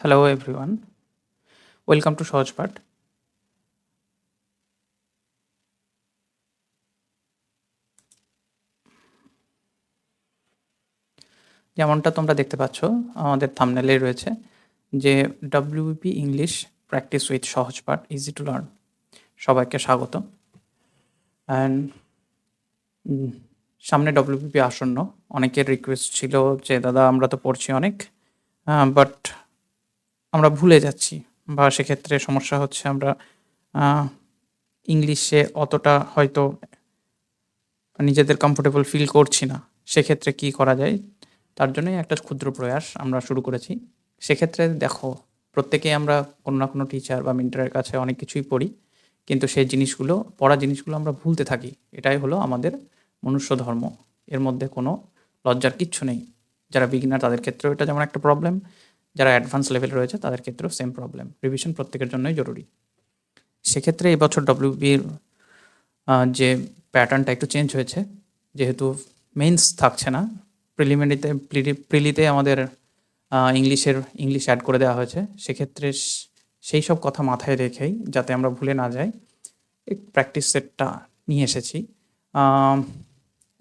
Hello everyone, welcome to সহজপাঠ। যেমনটা তোমরা দেখতে পাচ্ছ আমাদের থাম্বনেলেই রয়েছে যে WBP English practice with Sahajpath easy to learn. সবাইকে স্বাগত। অ্যান্ড সামনে WBP আসন্ন, অনেকের রিকোয়েস্ট ছিল যে দাদা আমরা তো পড়ছি অনেক, বাট আমরা ভুলে যাচ্ছি, বা সেক্ষেত্রে সমস্যা হচ্ছে আমরা ইংলিশে অতটা হয়তো নিজেদের কমফোর্টেবল ফিল করছি না। সেক্ষেত্রে কি করা যায়, তার জন্যই একটা ক্ষুদ্র প্রয়াস আমরা শুরু করেছি। সেক্ষেত্রে দেখো, প্রত্যেকেই আমরা কোনো না কোনো টিচার বা মেন্টরের কাছে অনেক কিছুই পড়ি, কিন্তু সেই জিনিসগুলো, পড়া জিনিসগুলো আমরা ভুলতে থাকি। এটাই হলো আমাদের মনুষ্য ধর্ম। এর মধ্যে কোনো লজ্জার কিচ্ছু নেই। যারা বিগিনার তাদের ক্ষেত্রেও এটা যেমন একটা প্রবলেম, যারা অ্যাডভান্স লেভেলে রয়েছে তাদের ক্ষেত্রেও সেম প্রবলেম। রিভিশন প্রত্যেকের জন্যই জরুরি। সেক্ষেত্রে এবছর WBর যে প্যাটার্নটা একটু চেঞ্জ হয়েছে, যেহেতু মেইনস থাকছে না, প্রিলিমিনারিতে প্রিলিতে আমাদের ইংলিশ অ্যাড করে দেওয়া হয়েছে। সেক্ষেত্রে সেই সব কথা মাথায় রেখেই, যাতে আমরা ভুলে না যাই, এই প্র্যাকটিস সেটটা নিয়ে এসেছি।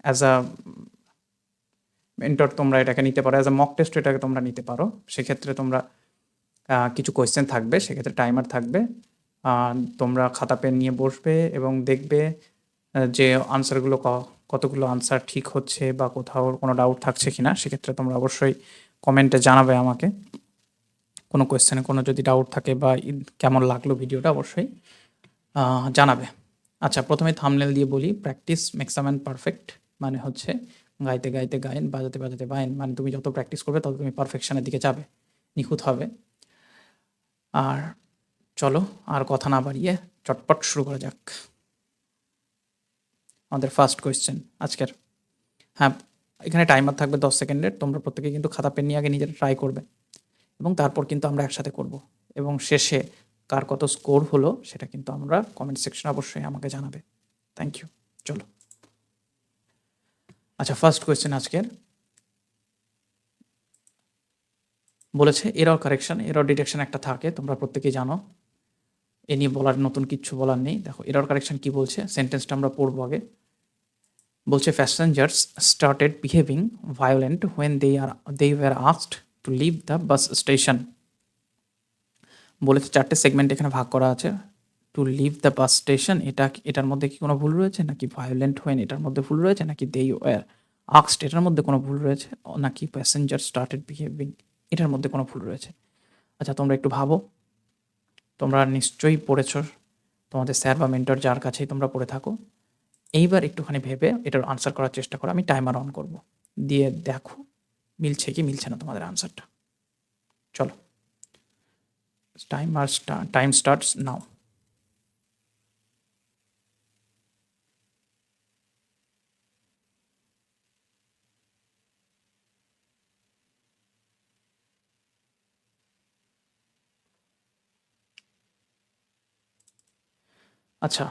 অ্যাজ আ মেন্টর তোমরা এটাকে নিতে পারো, অ্যাজ আ মক টেস্ট এটাকে তোমরা নিতে পারো। সেক্ষেত্রে তোমরা কিছু কোয়েশ্চেন থাকবে, সেক্ষেত্রে টাইমার থাকবে। তোমরা খাতা পেন নিয়ে বসবে এবং দেখবে যে আনসারগুলো কতগুলো আনসার ঠিক হচ্ছে বা কোথাও কোনো ডাউট থাকছে কি না। সেক্ষেত্রে তোমরা অবশ্যই কমেন্টে জানাবে আমাকে। কোনো কোয়েশ্চেনে কোনো যদি ডাউট থাকে বা কেমন লাগলো ভিডিওটা, অবশ্যই জানাবে। আচ্ছা, প্রথমে থাম্বনেল দিয়ে বলি, practice makes a man perfect. মানে হচ্ছে গাইতে গাইতে গায়েন, বাজাতে বাজাতে বায়েন। মানে তুমি যত প্র্যাকটিস করবে তত তুমি পারফেকশনের দিকে যাবে, নিখুঁত হবে। আর চলো, আর কথা না বাড়িয়ে চটপট শুরু করা যাক। আমাদের ফার্স্ট কোয়েশ্চেন আজকের। হ্যাঁ, এখানে টাইমার থাকবে 10 সেকেন্ডের। তোমরা প্রত্যেকে কিন্তু খাতা পেন নিয়ে আগে নিজেরা ট্রাই করবে, এবং তারপর কিন্তু আমরা একসাথে করব। এবং শেষে কার কত স্কোর হলো সেটা কিন্তু আমরা কমেন্ট সেকশনে অবশ্যই আমাকে জানাবে। Thank you. চলো, আচ্ছা, ফার্স্ট কোয়েশ্চেন আজকের বলেছে এরর কারেকশন, এরর ডিটেকশন একটা থাকে, তোমরা প্রত্যেকেই জানো। এ নিয়ে বলার নতুন কিচ্ছু বলার নেই। দেখো এরর কারেকশন কি বলছে, সেন্টেন্সটা আমরা পড়বো আগে। বলছে passengers started behaving violent when they were asked to leave the bus station. বলেছে চারটে সেগমেন্ট এখানে ভাগ করা আছে। To leave the bus station, এটার মধ্যে কি কোনো ভুল রয়েছে, নাকি ভায়োলেন্ট হোয়েন এটার মধ্যে ভুল রয়েছে, নাকি দে ওয়ার আস্কড এটার মধ্যে কোনো ভুল রয়েছে, নাকি প্যাসেঞ্জার স্টার্টেড বিহেভিং এটার মধ্যে কোনো ভুল রয়েছে। আচ্ছা, তোমরা একটু ভাবো। তোমরা নিশ্চয়ই পড়েছ, তোমাদের স্যার বা মেন্টর যার কাছেই তোমরা পড়ে থাকো। এইবার একটুখানি ভেবে এটার আনসার করার চেষ্টা করো। আমি টাইমার অন করব, দিয়ে দেখো মিলছে কি মিলছে না তোমাদের আনসারটা। চলো, টাইম স্টার্টস নাও। আচ্ছা,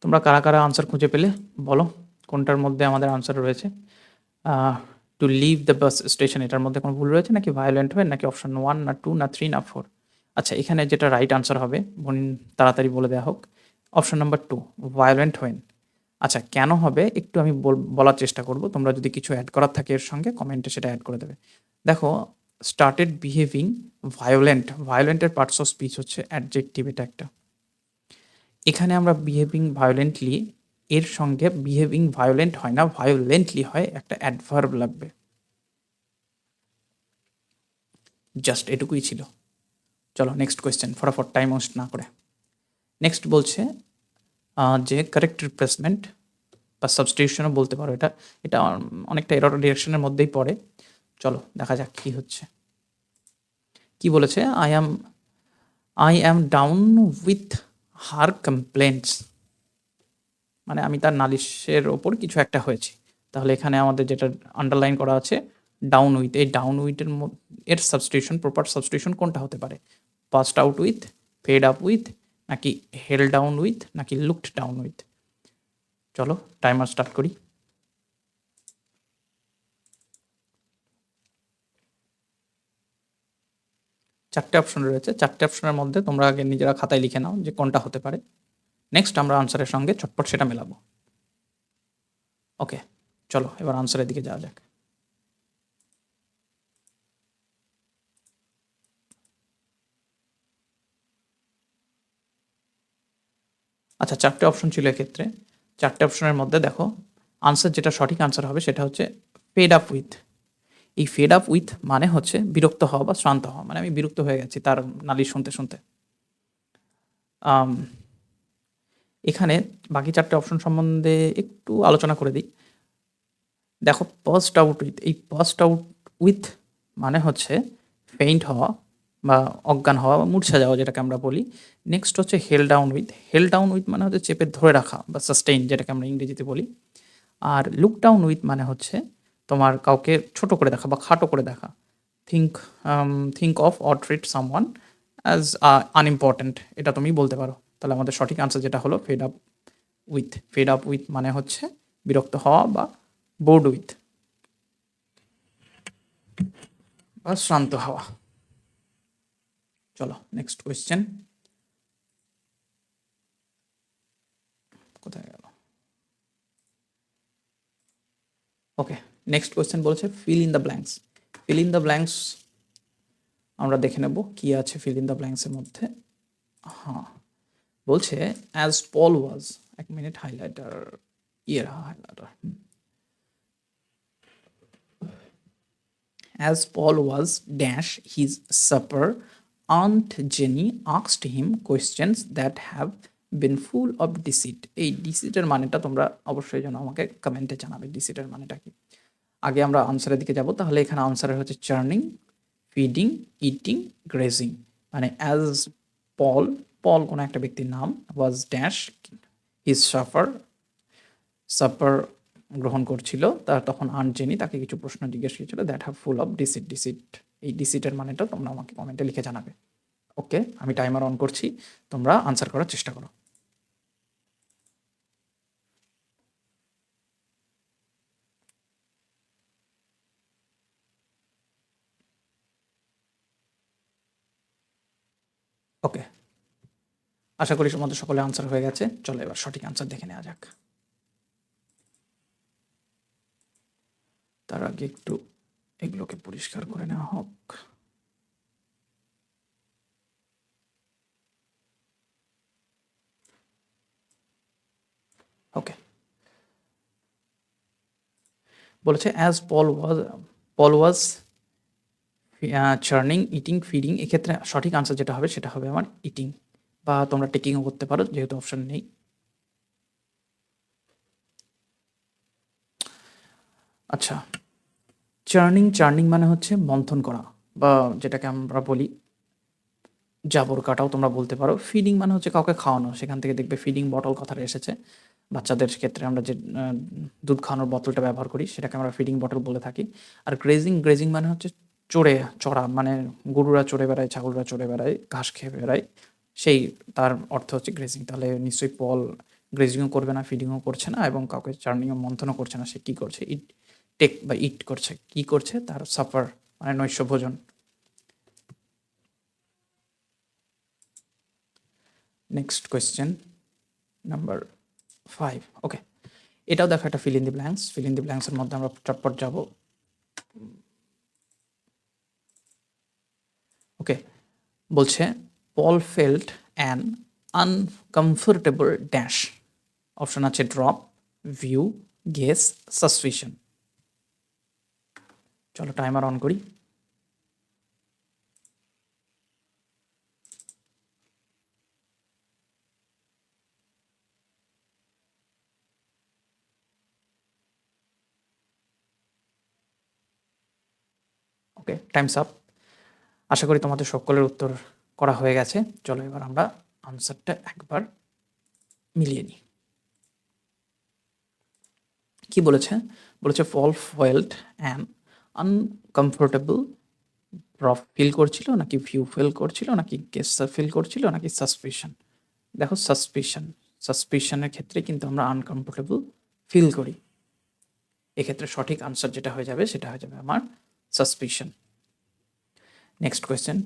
তোমরা কারা কারা আনসার খুঁজে পেলে বলো, কোনটার মধ্যে আমাদের আনসার রয়েছে। To leave the bus station এটার মধ্যে কোনো ভুল রয়েছে, নাকি ভায়োলেন্ট হয়, নাকি অপশন 1 না 2 না 3 না 4। আচ্ছা, এখানে যেটা রাইট আনসার হবে তাড়াতাড়ি বলে দেওয়া হোক। Option number 2, violent when. আচ্ছা, কেন হবে একটু আমি বলার চেষ্টা করব। তোমরা যদি কিছু অ্যাড করার থাকে এর সঙ্গে, কমেন্টে সেটা অ্যাড করে দেবে। দেখো, স্টার্টেড বিহেভিং ভায়োলেন্টের পার্টস অফ স্পিচ হচ্ছে অ্যাডজেক্টিভ, এটা একটা। এখানে আমরা বিহেভিং ভায়োলেন্টলি, এর সঙ্গে বিহেভিং ভায়োলেন্ট হয় না, ভায়োলেন্টলি হয়, একটা অ্যাডভার্ব লাগবে। জাস্ট এটুকুই ছিল। চলো নেক্সট কোয়েশ্চেন, ফটাফট টাইম ওয়েস্ট না করে। নেক্সট বলছে যে কারেক্ট রিপ্লেসমেন্ট বা সাবস্টিটিউশনও বলতে পারো, এটা এটা অনেকটা এরর ডিরেকশনের মধ্যেই পড়ে। চলো দেখা যাক কি হচ্ছে। কি বলেছে, I am down with her complaints. মানে আমি তার নালিশের ওপর কিছু একটা হয়েছি। তাহলে এখানে আমাদের যেটা আন্ডারলাইন করা আছে, ডাউন উইথ, এই ডাউন উইথের এর সাবস্টিটিউশন, প্রপার সাবস্টিটিউশন কোনটা হতে পারে? Passed out with, fed up with, নাকি হেল ডাউন উইথ, নাকি লুকড ডাউন উইথ। চলো টাইমার স্টার্ট করি। 4টে অপশন রয়েছে। 4টে অপশনের মধ্যে তোমরা আগে নিজেরা খাতায় লিখে নাও যে কোনটা হতে পারে। নেক্সট আমরা আনসারের সঙ্গে চটপট সেটা মেলাবো। ওকে, চলো এবার আনসারের দিকে যাওয়া যাক। আচ্ছা, 4টে অপশন ছিল এক্ষেত্রে। 4টে অপশনের মধ্যে দেখো আনসার, যেটা সঠিক আনসার হবে সেটা হচ্ছে ফেড আপ উইথ। এই ফেড আপ উইথ মানে হচ্ছে বিরক্ত হওয়া বা শ্রান্ত হওয়া, মানে আমি বিরক্ত হয়ে গেছি তার নালিশ শুনতে শুনতে। এখানে বাকি 4টে অপশন সম্বন্ধে একটু আলোচনা করে দিই। দেখো, পাস্ট আউট উইথ, এই পাস্ট আউট উইথ মানে হচ্ছে ফেইন্ট হওয়া বা অজ্ঞান হওয়া বা মূর্ছা যাওয়া, যেটাকে আমরা বলি। নেক্সট হচ্ছে hell down with. Hell down with মানে হচ্ছে চেপে ধরে রাখা বা সাস্টেইন, যেটাকে আমরা ইংরেজিতে বলি। আর লুক ডাউন উইথ মানে হচ্ছে তোমার কাউকে ছোট করে দেখা বা খাটো করে দেখা। Think think of or treat someone as unimportant, এটা তুমি বলতে পারো। তাহলে আমাদের সঠিক আনসার যেটা হলো fed up with. Fed up with মানে হচ্ছে বিরক্ত হওয়া বা বোর্ড উইথ বা শ্রান্ত হওয়া। চলো নেক্সট কোয়েশ্চেন। কোথায় গেল? ওকে, নেক্সট কোয়েশ্চেন বলছে fill in the blanks. Fill in the blanks আমরা দেখে নেব কি আছে ফিল ইন দ্য ব্ল্যাঙ্কসের মধ্যে। হ্যাঁ, বলছে অ্যাজ পল ওয়াজ, এক minute, highlighter highlighter. As Paul was dash his supper, Aunt Jenny asked him questions that have been full of deceit. এই ডিসিটের মানেটা তোমরা অবশ্যই যেন আমাকে কমেন্টে জানাবে ডিসিটের মানেটা কি। আগে আমরা আনসারের দিকে যাব। তাহলে এখানে আনসারের হচ্ছে চার্নিং, ফিডিং, ইটিং, গ্রেজিং। মানে অ্যাজ পল, পল কোনো একটা ব্যক্তির নাম, ওয়াজ ড্যাশ হিজ সাপার গ্রহণ করছিল, তার তখন আন্ট জেনি তাকে কিছু প্রশ্ন জিজ্ঞেস করেছিল that have full of deceit. এই ডিসিটের মানেটা তোমরা আমাকে কমেন্টে লিখে জানাবে। ওকে, আমি টাইমার অন করছি, তোমরা আনসার করার চেষ্টা করো। ওকে, আশা করি তোমাদের সকলে আনসার হয়ে গেছে। চলো এবার সঠিক আনসার দেখে নেওয়া যাক। তার আগে একটু এগুলোকে পরিষ্কার করে নেওয়া হোক। ওকে, বলেছে অ্যাজ পল ওয়াজ চার্নিং, ইটিং, ফিডিং। এক্ষেত্রে সঠিক আনসার যেটা হবে সেটা হবে আমার ইটিং, বা তোমরা টেকিংও করতে পারো যেহেতু অপশন নেই। আচ্ছা, চার্নিং মানে হচ্ছে মন্থন করা, বা যেটাকে আমরা বলি জাবর কাটাও তোমরা বলতে পারো। ফিডিং মানে হচ্ছে কাউকে খাওয়ানো, সেখান থেকে দেখবে ফিডিং বটল কথাটা এসেছে। বাচ্চাদের ক্ষেত্রে আমরা যে দুধ খাওয়ানোর বোতলটা ব্যবহার করি সেটাকে আমরা ফিডিং বটল বলে থাকি। আর গ্রেজিং মানে হচ্ছে চড়া, মানে গরুরা চড়ে বেড়ায়, ছাগলরা চড়ে বেড়ায়, ঘাস খেয়ে বেড়ায়, সেই তার অর্থ হচ্ছে গ্রেজিং। তাহলে নিশ্চয়ই পল গ্রেজিংও করবে না, ফিডিংও করছে না, এবং কাউকে চার্নিংও মন্থনও করছে না। সে কী করছে? ইট করছে। কি করছে? তার সাফার মানে নৈশ ভোজন। Next question number 5। ওকে, এটাও দেখো একটা fill in the blanks. Fill in the ব্ল্যাঙ্কসের মধ্যে আমরা চটপট যাব। ওকে, বলছে Paul felt an uncomfortable dash. Option আছে ড্রপ, ভিউ, গেস, সাসপিশন। চলো টাইমার অন করি। Okay, Times up. আশা করি তোমাদের সকলের উত্তর করা হয়ে গেছে। চলো এবার আমরা আনসারটা একবার মিলিয়ে নিই। কি বলেছে? বলেছে Paul felt an uncomfortable drop feel করছিল, নাকি ভিউ ফিল করছিল, নাকি গেস ফিল করছিল, নাকি সাসপিশন। দেখো, সাসপিশনের ক্ষেত্রে কিন্তু আমরা আনকমফোর্টেবল ফিল করি। এক্ষেত্রে সঠিক আনসার যেটা হয়ে যাবে সেটা হয়ে যাবে আমার সাসপিশন। Next question.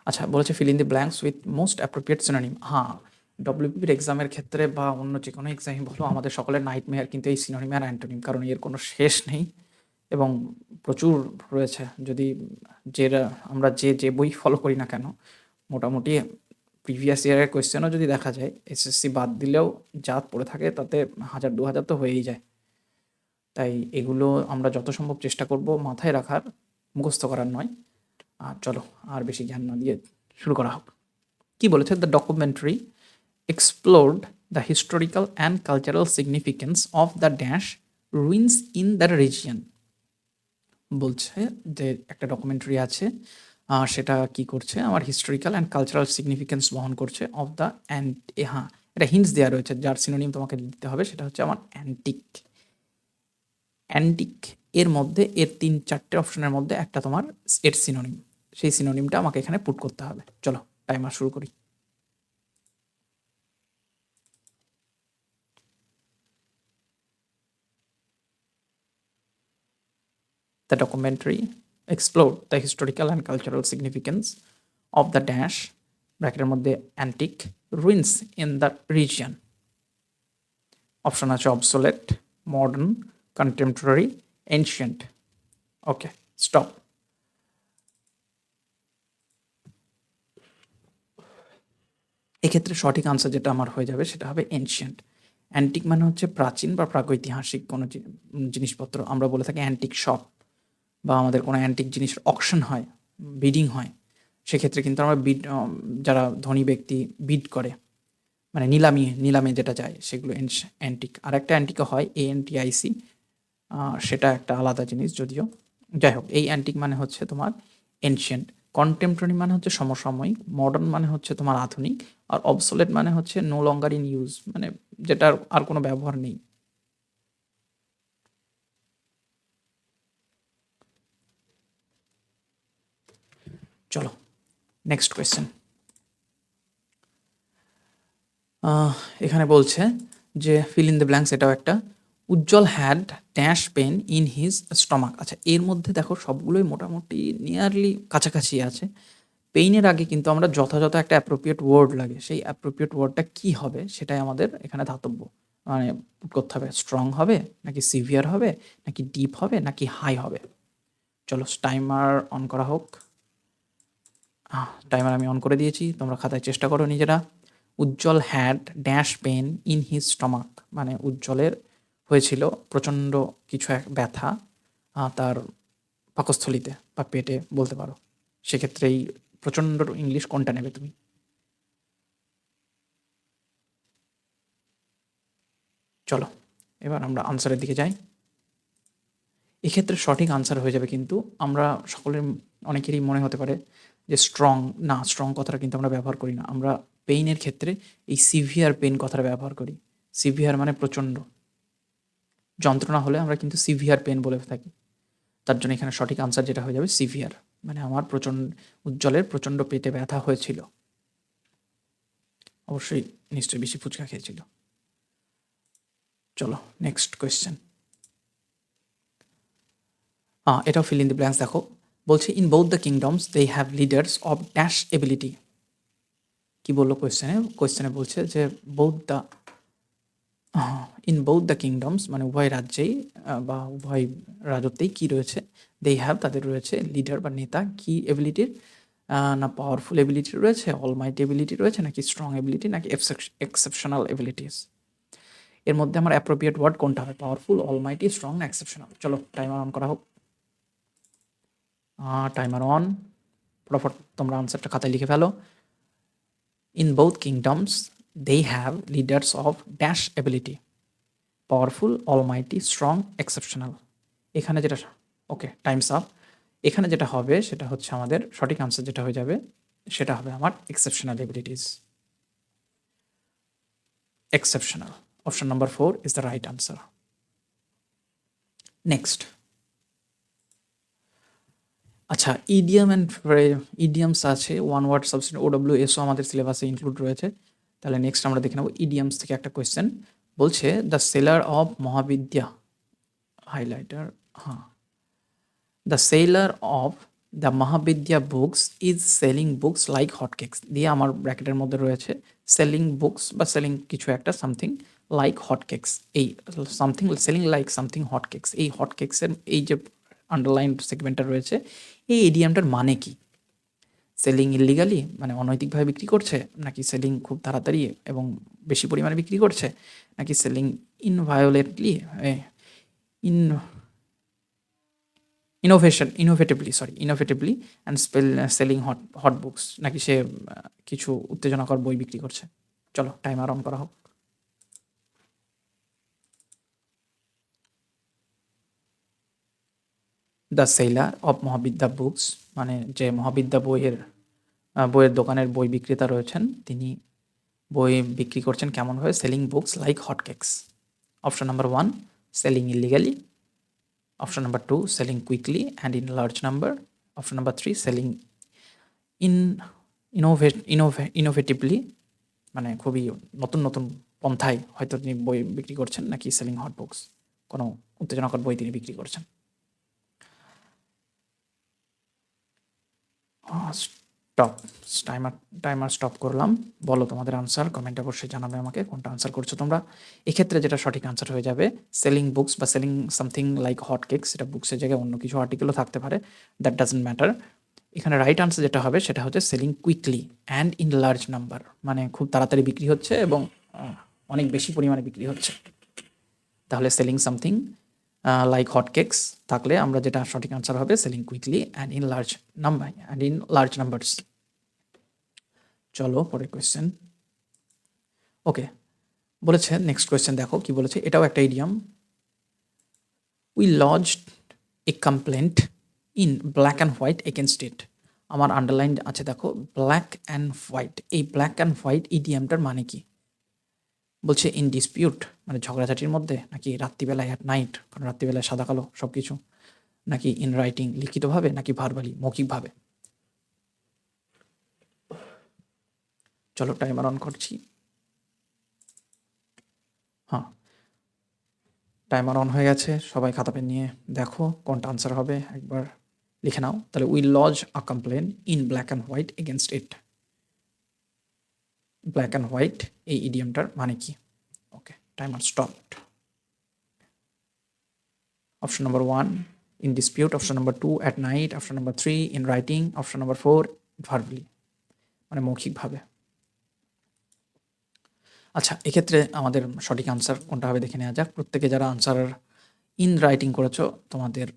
আচ্ছা, বলেছে feel in the blanks with most appropriate synonym. হ্যাঁ, ডব্লিউবিপির এক্সামের ক্ষেত্রে বা অন্য যে কোনো এক্সামই বলো, আমাদের সকলের নাইটমেয়ার কিন্তু এই সিনোনিম আর অ্যান্টোনিম, কারণ এর কোনো শেষ নেই এবং প্রচুর রয়েছে। যদি যেটা আমরা যে বই ফলো করি না কেন, মোটামুটি প্রিভিয়াস ইয়ারের কোয়েশ্চেনও যদি দেখা যায়, এসএসসি বাদ দিলেও যা পড়ে থাকে তাতে 1000-2000 তো হয়েই যায়। তাই এগুলো আমরা যত সম্ভব চেষ্টা করব মাথায় রাখার, মুখস্থ করার নয়। আর চলো আর বেশি জ্ঞান না দিয়ে শুরু করা হোক। কি বলেছে? The documentary explored the historical and cultural significance of the dash ruins in the region। বলছে যে একটা ডকুমেন্টারি আছে, সেটা কি করছে, আমার হিস্টোরিক্যাল অ্যান্ড কালচারাল সিগনিফিকেন্স বহন করছে অফ দ্য অ্যান্ড, হ্যাঁ এটা হিন্টস দেওয়া রয়েছে, যার সিনোনিম তোমাকে দিতে হবে, সেটা হচ্ছে আমার অ্যান্টিক। অ্যান্টিক এর মধ্যে এর 3-4টে অপশনের মধ্যে একটা তোমার এর সিনোনিম, সেই সিনোনিমটা আমাকে এখানে পুট করতে হবে। চলো টাইমার শুরু করি। The documentary explored the historical and cultural significance of the dash ব্র্যাকেটের মধ্যে antique ruins in the region। Option আছে obsolete, modern, contemporary, ancient। ওকে, স্টপ। এক্ষেত্রে সঠিক আনসার যেটা আমার হয়ে যাবে সেটা হবে এনশিয়েন্ট। অ্যান্টিক মানে হচ্ছে প্রাচীন বা প্রাগৈতিহাসিক কোনো জিনিসপত্র, আমরা বলে থাকি অ্যান্টিক শপ, বা আমাদের কোনো অ্যান্টিক জিনিসের অকশন হয়, বিডিং হয়, সেক্ষেত্রে কিন্তু আমরা যারা ধনী ব্যক্তি বিড করে, মানে নিলামে যেটা যায়, সেগুলো অ্যান্টিক। আর একটা অ্যান্টিকও হয় ANTIC, সেটা একটা আলাদা জিনিস যদিও। যাই হোক, এই অ্যান্টিক মানে হচ্ছে তোমার এনশিয়েন্ট। কন্টেম্পোরারি মানে হচ্ছে সমসাময়িক, মডার্ন মানে হচ্ছে তোমার আধুনিক, আর অবসোলেট মানে হচ্ছে নো লঙ্গার ইন ইউজ, মানে যেটার আর কোনো ব্যবহার নেই। চলো নেক্সট কোয়েশ্চেন। এখানে বলছে যে ফিল ইন দ্য ব্ল্যাঙ্কস, এটাও একটা। Ujjwal had dash pain in his stomach. আচ্ছা, এর মধ্যে দেখো সবগুলোই মোটামুটি নিয়ারলি কাছাকাছি আছে। পেইনের আগে কিন্তু আমরা যথাযথ একটা অ্যাপ্রোপ্রিয়েট ওয়ার্ড লাগে, সেই অ্যাপ্রোপ্রিয়েট ওয়ার্ডটা কী হবে সেটাই আমাদের এখানে ধাতব্য, মানে করতে হবে। স্ট্রং হবে নাকি সিভিয়ার হবে নাকি ডিপ হবে নাকি হাই হবে। চলো টাইমার অন করা হোক। টাইমার আমি অন করে দিয়েছি, তোমরা খাতায় চেষ্টা করো নিজেরা। Ujjwal had dash pain in his stomach, মানে উজ্জ্বলের হয়েছিল প্রচণ্ড কিছু এক ব্যথা তার পাকস্থলিতে বা পেটে বলতে পারো। সেক্ষেত্রেই প্রচণ্ড ইংলিশ কোনটা নেবে তুমি? চলো এবার আমরা আনসারের দিকে যাই। এক্ষেত্রে সঠিক আনসার হয়ে যাবে, কিন্তু আমরা সকলের অনেকেরই মনে হতে পারে যে স্ট্রং, না স্ট্রং কথাটা কিন্তু আমরা ব্যবহার করি না, আমরা পেইনের ক্ষেত্রে এই সিভিয়ার পেইন কথাটা ব্যবহার করি। সিভিয়ার মানে প্রচণ্ড যন্ত্রণা হলে আমরা কিন্তু সিভিয়ার পেন বলে থাকি। তার জন্য এখানে সঠিক আনসার যেটা হয়ে যাবে সিভিয়ার, মানে আমার উজ্জ্বলের প্রচণ্ড পেটে ব্যথা হয়েছিল। অবশ্যই নিশ্চয়ই বেশি ফুচকা খেয়েছিল। চলো নেক্সট কোয়েশ্চেন। এটাও ফিল ইন দি ব্ল্যাঙ্কস দেখো। বলছে in both the kingdoms they have leaders of dash ability. কি বললো কোয়েশ্চেনে বলছে যে both the, in both the kingdoms মানে উভয় রাজ্যেই বা উভয় রাজত্বেই কী রয়েছে, দে হ্যাভ তাদের রয়েছে লিডার বা নেতা, কি এবিলিটির, না পাওয়ারফুল এবিলিটি রয়েছে, অলমাইটি এবিলিটি রয়েছে, নাকি স্ট্রং এবিলিটি, নাকি এক্সেপশনাল এবিলিটিস। এর মধ্যে আমার অ্যাপ্রোপ্রিয়েট ওয়ার্ড কোনটা হবে? পাওয়ারফুল, অলমাইটি, স্ট্রং না এক্সেপশনাল? চলো টাইমার অন করা হোক। Timer on. ফটাফট তোমরা আনসারটা খাতায় লিখে ফেলো। In both kingdoms they have leaders of dash ability, powerful, almighty, strong, exceptional. এখানে যেটা, ওকে টাইমস আপ। এখানে যেটা হবে সেটা হচ্ছে আমাদের সঠিক আনসার যেটা হয়ে যাবে সেটা হবে আমার exceptional abilities. Exceptional, option number 4 is the right answer. Next. আচ্ছা, ইডিয়াম অ্যান্ড ইডিয়ামস আছে, ওয়ান ওয়ার্ড সাবস্টিটিউট OWSও আমাদের সিলেবাসে ইনক্লুড রয়েছে। তাহলে নেক্সট আমরা দেখে নেব ইডিয়ামস থেকে একটা কোয়েশ্চেন। বলছে the seller of Mahavidya, highlighter, the seller of the Mahavidya books is selling books like hotcakes দিয়ে আমার ব্র্যাকেটের মধ্যে রয়েছে সেলিং বুকস বা সেলিং কিছু একটা সামথিং লাইক হটকেক্স। এই something selling like something hotcakes, এই হটকেক্সের এই যে আন্ডারলাইন সেগমেন্টটা রয়েছে, এই ইডিয়ামটার মানে কি? সেলিং ইলিগালি মানে অনৈতিকভাবে বিক্রি করছে, নাকি সেলিং খুব তাড়াতাড়ি এবং বেশি পরিমাণে বিক্রি করছে, নাকি selling inviolately in innovatively and selling hot books, নাকি সে কিছু উত্তেজনাকর বই বিক্রি করছে। চলো টাইমার অন করা হোক। দ্য সেলার অফ মহাবিদ্যা বুকস মানে যে মহাবিদ্যা বইয়ের দোকানের বই বিক্রেতা রয়েছেন, তিনি বই বিক্রি করছেন কেমনভাবে? Selling books like hotcakes. Option number 1 selling illegally, option number 2 selling quickly and in large number, option number 3 selling in innovatively মানে খুবই নতুন নতুন পন্থায় হয়তো তিনি বই বিক্রি করছেন, নাকি সেলিং হট বুকস কোনো উত্তেজনাকর বই তিনি বিক্রি করছেন। স্টপ, টাইমার স্টপ করলাম। বলো তোমাদের আনসার, কমেন্টে অবশ্যই জানাবে আমাকে কোনটা আনসার করছো তোমরা। এক্ষেত্রে যেটা সঠিক আনসার হয়ে যাবে সেলিং বুকস বা selling something like hot cake, সেটা বুকসের জায়গায় অন্য কিছু আর্টিকেলও থাকতে পারে, দ্যাট ডাজন্ট ম্যাটার। এখানে রাইট আনসার যেটা হবে সেটা হচ্ছে selling quickly and in large number, মানে খুব তাড়াতাড়ি বিক্রি হচ্ছে এবং অনেক বেশি পরিমাণে বিক্রি হচ্ছে। তাহলে selling something like hot cakes থাকলে আমরা যেটা সঠিক আনসার হবে selling quickly and in large numbers. চলো পরের কোয়েশ্চেন। ওকে, বলেছে নেক্সট কোয়েশ্চেন, দেখো কি বলেছে, এটাও একটা idiom. We lodged a complaint in black and white against it. আমার আন্ডারলাইন আছে দেখো ব্ল্যাক অ্যান্ড হোয়াইট, এই ব্ল্যাক অ্যান্ড হোয়াইট ইডিয়ামটার মানে কি? বলছে ইন ডিসপিউট মানে ঝগড়াঝাটির মধ্যে, নাকি রাত্রিবেলায় অ্যাট নাইট কারণ রাত্রিবেলায় সাদা কালো সব কিছু, নাকি ইন রাইটিং লিখিতভাবে, নাকি ভার্বালি মৌখিকভাবে। চলো টাইমার অন করছি। হ্যাঁ, টাইমার অন হয়ে গেছে, সবাই খাতা পেন নিয়ে দেখো কোনটা আনসার হবে একবার লিখে নাও। তাহলে we lodge a complain in black and white against it, black and white এই ইডিয়ামটার মানে কি? Okay, timer stopped. Option number 1 in dispute, option number 2 at night, option number 3 in writing, option number 4 verbally মানে মৌখিকভাবে। আচ্ছা, এক্ষেত্রে আমাদের সঠিক আনসার কোনটা হবে দেখে নেওয়া যাক। প্রত্যেকে যারা আনসার ইন রাইটিং করেছো তোমাদের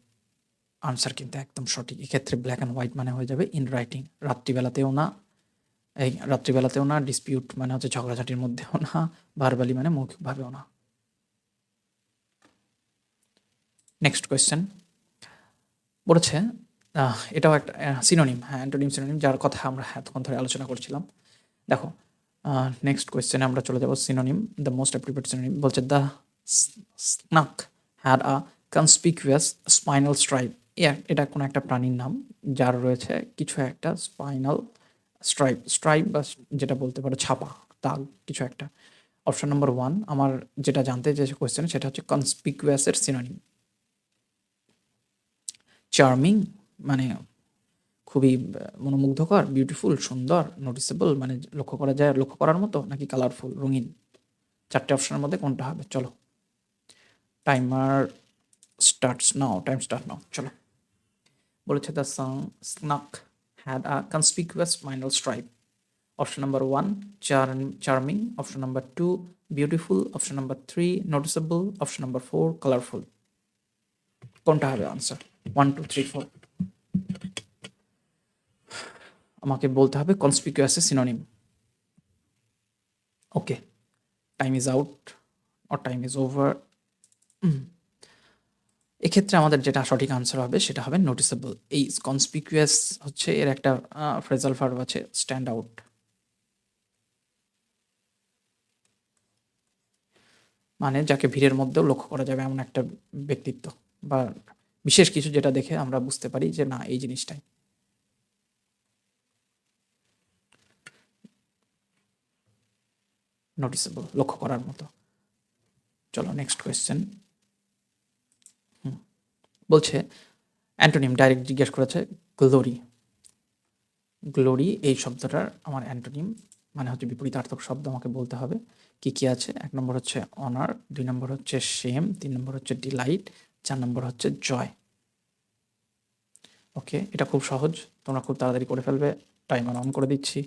আনসার কিন্তু একদম সঠিক। এক্ষেত্রে ব্ল্যাক অ্যান্ড হোয়াইট মানে হয়ে যাবে ইন রাইটিং, রাত্রিবেলাতেও না, ডিসপিউট মানে হচ্ছে ঝগড়াঝাটির মধ্যেও না, ভার্বালি মানে মৌখিকভাবেও না। নেক্সট কোয়েশ্চেন বলেছে, এটাও একটা সিনোনিম, হ্যাঁ অ্যান্টোনিম সিনোনিম, যার কথা আমরা এতক্ষণ ধরে আলোচনা করছিলাম। দেখো নেক্সট কোয়েশ্চেনে আমরা চলে যাব synonym, the most appropriate synonym. বলছে the snake had a conspicuous spinal stripe. এটা কোনো একটা প্রাণীর নাম যার রয়েছে কিছু একটা স্পাইনাল স্ট্রাইপ বা যেটা বলতে পারো ছাপা, দাগ কিছু একটা। অপশন নাম্বার 1 আমার যেটা জানতে যে কোয়েশ্চেন সেটা হচ্ছে কনসপিকুয়াসের সিনোনিম। চার্মিং মানে খুবই মনোমুগ্ধকর, বিউটিফুল সুন্দর, নোটিসেবল মানে লক্ষ্য করা যায়, লক্ষ্য করার মতো, নাকি কালারফুল রঙিন। চারটে অপশনের মধ্যে কোনটা হবে? চলো timer starts now, time start now. চলো, বলেছে the snake had a conspicuous spinal stripe. Option number 1 charming, option number 2 beautiful, option number 3 noticeable, option number 4 colourful. কোনটা হবে আনসার? 1 2 3 4 আমাকে বলতে হবে কনসপিকুয়াসের synonym. Okay, time is out or time is over. এক্ষেত্রে আমাদের যেটা সঠিক আনসার হবে সেটা হবে নোটিসেবল। এই কনসপিকুয়াস হচ্ছে এর একটা ফ্রেজাল ভার্ব আছে স্ট্যান্ড আউট, মানে যাকে ভিড়ের মধ্যেও লক্ষ্য করা যাবে এমন একটা ব্যক্তিত্ব বা বিশেষ কিছু যেটা দেখে আমরা বুঝতে পারি যে না এই জিনিসটাই নোটিসেবল, লক্ষ্য করার মতো। চলো নেক্সট কোয়েশ্চেন। বলছে অ্যান্টোনিম ডাইরেক্ট জিজ্ঞেস করেছে গ্লোরি। গ্লোরি এই শব্দটার আমার অ্যান্টোনিম মানে হচ্ছে বিপরীতার্থক শব্দ আমাকে বলতে হবে কি কি আছে। 1 নম্বর হচ্ছে অনার, 2 নম্বর হচ্ছে শেম, 3 নম্বর হচ্ছে ডিলাইট, 4 নম্বর হচ্ছে জয়। ওকে, এটা খুব সহজ, তোমরা খুব তাড়াতাড়ি করে ফেলবে। টাইমার অন করে দিচ্ছি।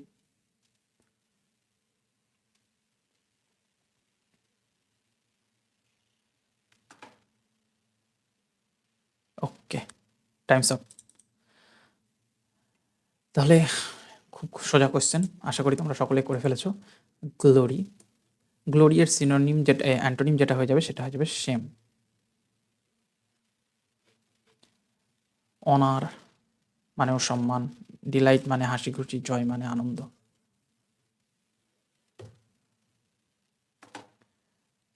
ওকে, টাইমস আপ। তাহলে খুব সোজা কোয়েশ্চেন, আশা করি তোমরা সকলে করে ফেলেছো। গ্লোরি, গ্লোরি এর সিনোনিম যেটা অ্যান্টোনিম যেটা হয়ে যাবে সেটা হয়ে যাবে শেম। অনার মানেও সম্মান, ডিলাইট মানে হাসি খুশি, জয় মানে আনন্দ।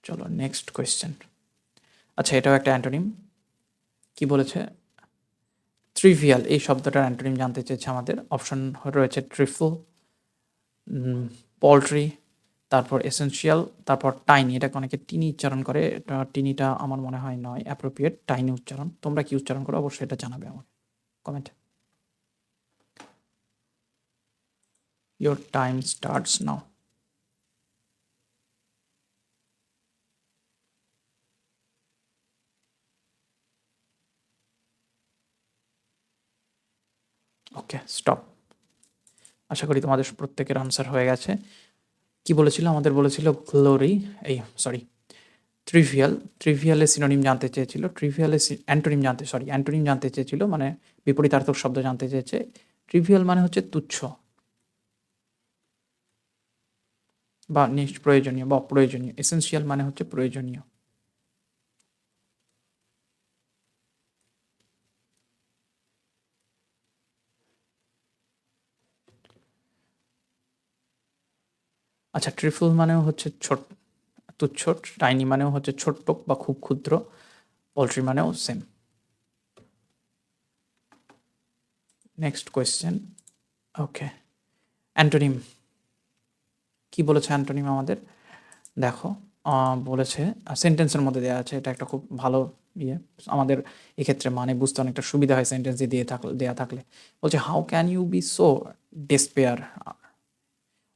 চলো নেক্সট কোয়েশ্চেন। আচ্ছা, এটাও একটা অ্যান্টোনিম। কি বলেছে? ট্রিভিয়াল এই শব্দটার অ্যান্টোনিম জানতে চেয়েছে আমাদের। অপশন রয়েছে ট্রিফল, পোল্ট্রি, তারপর এসেনশিয়াল, তারপর টাইনি। এটাকে অনেকে টিনি উচ্চারণ করে, এটা টিনিটা আমার মনে হয় নয় অ্যাপ্রোপ্রিয়েট, টাইনি উচ্চারণ। তোমরা কি উচ্চারণ করো অবশ্যই এটা জানাবে আমাকে comment. Your time starts now. Okay, stop. আশা করি তোমাদের প্রত্যেকের আনসার হয়ে গেছে। কি বলেছিল আমাদের? বলেছিল গ্লোরি, এই সরি ট্রিভিয়াল। ট্রিভিয়ালের সিনোনিম জানতে চেয়েছিল, ট্রিভিয়ালের অ্যান্টোনিম জানতে, সরি অ্যান্টোনিম জানতে চেয়েছিল, মানে বিপরীতার্থক শব্দ জানতে চেয়েছে। ট্রিভিয়াল মানে হচ্ছে তুচ্ছ বা নিষ্প্রয়োজনীয় বা অপ্রয়োজনীয়। এসেনশিয়াল মানে হচ্ছে প্রয়োজনীয়। আচ্ছা, ট্রিফল মানেও হচ্ছে ছোট, তুচ্ছ। টাইনি মানেও হচ্ছে ছোট্ট বা খুব ক্ষুদ্র। পোল্ট্রি মানেও same. Next question. Okay, antonym কি বলেছে? অ্যান্টোনিম আমাদের দেখো বলেছে সেন্টেন্সের মধ্যে দেওয়া আছে। এটা একটা খুব ভালো ইয়ে, আমাদের এক্ষেত্রে মানে বুঝতে অনেকটা সুবিধা হয় সেন্টেন্স দিয়ে দেওয়া থাকলে। বলছে how can you be so despair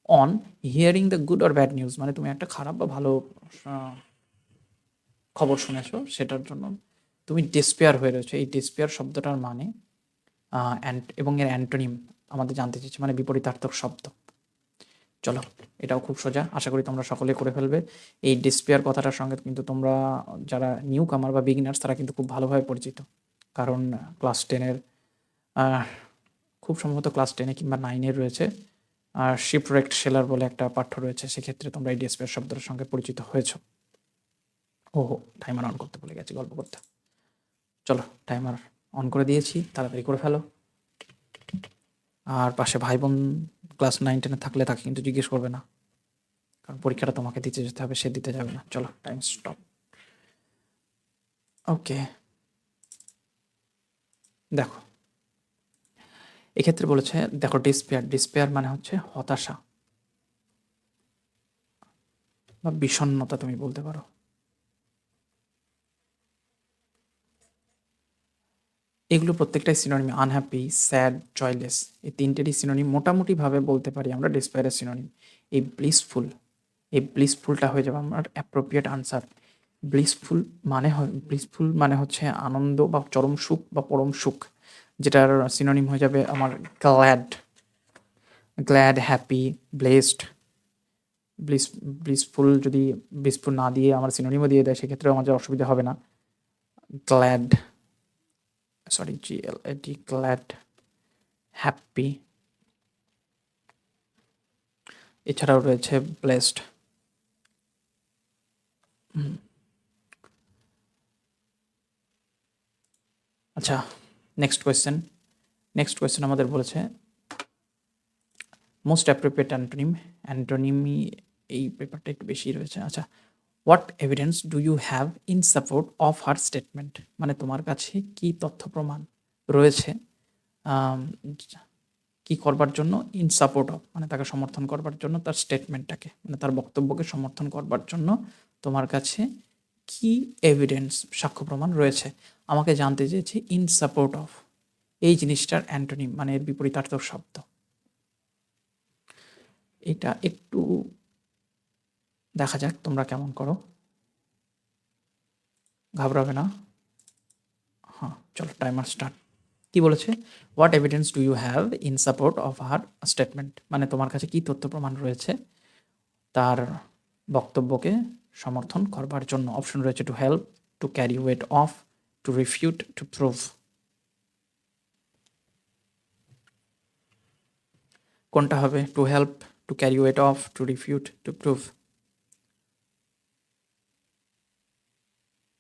on hearing the good or bad news, মানে তুমি একটা খারাপ বা ভালো আহ, খবর শুনেছো, সেটার জন্য তুমি ডেসপেয়ার হয়ে রয়েছো। এই ডেসপেয়ার শব্দটার মানে এবং এর অ্যান্টোনিম আমাদের জানতে চেয়েছে, মানে বিপরীতার্থক শব্দ। চলো, এটাও খুব সোজা, আশা করি তোমরা সকলে করে ফেলবে। এই ডেসপেয়ার কথাটার সঙ্গে কিন্তু তোমরা যারা নিউ কামার বা বিগিনার্স তারা কিন্তু খুব ভালোভাবে পরিচিত, কারণ ক্লাস 10-এর খুব সম্ভবত ক্লাস 10-এ কিংবা 9-এ রয়েছে শিপরেক্ট সেলার বলে একটা পাঠ্য রয়েছে, সেক্ষেত্রে তোমরা এই ডেসপেয়ার শব্দের সঙ্গে পরিচিত হয়েছ। ওহো, টাইমার অন করতে ভুলে গেছি গল্প করতে। চলো, টাইমার অন করে দিয়েছি, তাড়াতাড়ি করে ফেলো। আর পাশে ভাই বোন ক্লাস 9-10-এ থাকলে তাকে কিন্তু জিজ্ঞেস করবে না, কারণ পরীক্ষাটা তোমাকে দিতে যেতে হবে, সে দিতে যাবে না। চলো, টাইম স্টপ। ওকে, দেখো এক্ষেত্রে বলেছে, দেখো ডিসপেয়ার, ডিসপেয়ার মানে হচ্ছে হতাশা বা বিষণ্ণতা তুমি বলতে পারো। এগুলো প্রত্যেকটাই সিনোনিম। আনহ্যাপি, স্যাড, জয়লেস, এই তিনটেরই সিনোনিম মোটামুটিভাবে বলতে পারি আমরা ডিসপেয়ারের সিনোনিম। এই ব্লিসফুল, এই ব্লিসফুলটা হয়ে যাবে আমার অ্যাপ্রোপ্রিয়েট আনসার। ব্লিসফুল মানে হচ্ছে আনন্দ বা চরম সুখ বা পরম সুখ, যেটার সিনোনিম হয়ে যাবে আমার glad, glad, happy, blessed. Blissful যদি ব্লিসফুল না দিয়ে আমার সিনোনিমও দিয়ে দেয়, সেক্ষেত্রেও আমাদের অসুবিধা হবে না। Glad, sorry GLAD, glad, happy, এছাড়াও রয়েছে ব্লেসড। আচ্ছা, নেক্সট কোয়েশ্চেন। নেক্সট কোয়েশ্চেন আমাদের বলেছে মোস্ট অ্যাপ্রোপ্রিয়েট অ্যান্টোনিম। অ্যান্টোনিমি এই পেপারটা একটু বেশি রয়েছে। আচ্ছা, what evidence do you have in support of her statement, মানে তোমার কাছে কি তথ্য প্রমাণ রয়েছে কি করবার জন্য, ইন সাপোর্ট অফ মানে তাকে সমর্থন করবার জন্য, তার স্টেটমেন্টটাকে মানে তার বক্তব্যকে সমর্থন করবার জন্য তোমার কাছে কি এভিডেন্স সাক্ষ্য প্রমাণ রয়েছে। আমাকে জানতে চেয়েছি ইন সাপোর্ট অফ, এই জিনিসটার অ্যান্টোনিম মানে এর বিপরীতার্থক শব্দ। এটা একটু দেখা যাক তোমরা কেমন করো, ঘাবড়াবে না। হ্যাঁ, চলো টাইমার স্টার্ট। কি বলেছে? What evidence do you have in support of her statement, মানে তোমার কাছে কি তথ্য প্রমাণ রয়েছে তার বক্তব্যকে সমর্থন করবার জন্য। অপশন রয়েছে to help, to carry weight of, to refute, to prove. কোনটা হবে? To help, to carry weight of, to refute, to prove.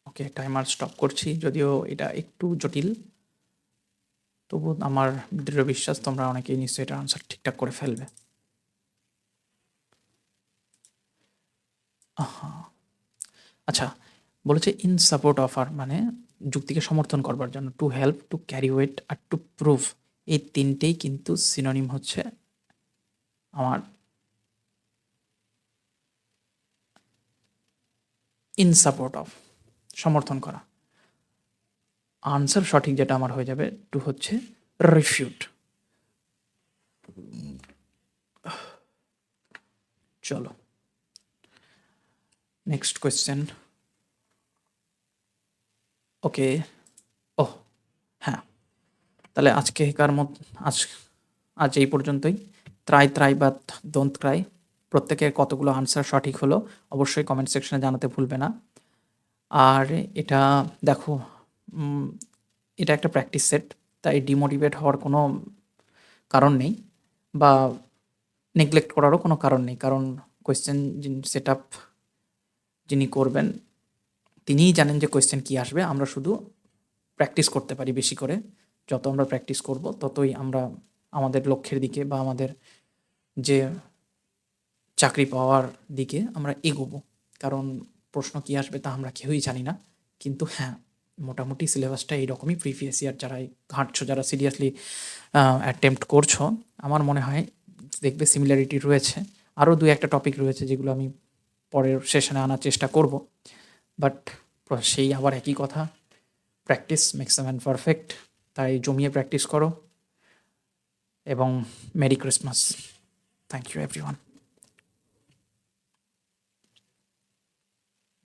Okay, timer stop করছি, যদিও এটা একটু জটিল, তবু আমার দৃঢ় বিশ্বাস তোমরা অনেকেই নিশ্চয়ই এটার আনসার ঠিকঠাক করে ফেলবে। আচ্ছা, বলেছে ইন সাপোর্ট অফ আর, মানে যুক্তিকে সমর্থন করবার জন্য। To help, to carry weight আর টু প্রুভ, এই তিনটেই কিন্তু সিনোনিম হচ্ছে আমার ইন সাপোর্ট অফ, সমর্থন করা। আনসার সঠিক যেটা আমার হয়ে যাবে টু হচ্ছে রিফিউট। চলো নেক্সট কোয়েশ্চেন। ওকে, ওহ হ্যাঁ, তাহলে আজকেকার আজ এই পর্যন্তই। ত্রাই ত্রাই বা ডোন্ট ক্রাই, প্রত্যেকের কতগুলো আনসার সঠিক হলো অবশ্যই কমেন্ট সেকশনে জানাতে ভুলবে না। আর এটা দেখো, এটা একটা প্র্যাকটিস সেট, তাই ডিমোটিভেট হওয়ার কোনো কারণ নেই বা নেগলেক্ট করারও কোনো কারণ নেই, কারণ কোয়েশ্চেন সেট আপ যিনি করবেন তিনিই জানেন যে কোয়েশ্চেন কী আসবে। আমরা শুধু প্র্যাকটিস করতে পারি বেশি করে। যত আমরা প্র্যাকটিস করব ততই আমরা আমাদের লক্ষ্যের দিকে বা আমাদের যে চাকরি পাওয়ার দিকে আমরা এগোবো। কারণ প্রশ্ন কী আসবে তা আমরা কেউই জানি না, কিন্তু হ্যাঁ, মোটামুটি সিলেবাসটা এইরকমই। প্রিভিয়াস ইয়ার যারা ঘাঁটছো, যারা সিরিয়াসলি অ্যাটেম্প্ট করছো, আমার মনে হয় দেখবে সিমিলারিটি রয়েছে। আরও দু একটা টপিক রয়েছে যেগুলো আমি পরের সেশনে আনার চেষ্টা করব, বাট সেই আবার একই কথা, practice makes a man perfect. তাই জমিয়ে প্র্যাকটিস করো এবং merry Christmas. Thank you everyone.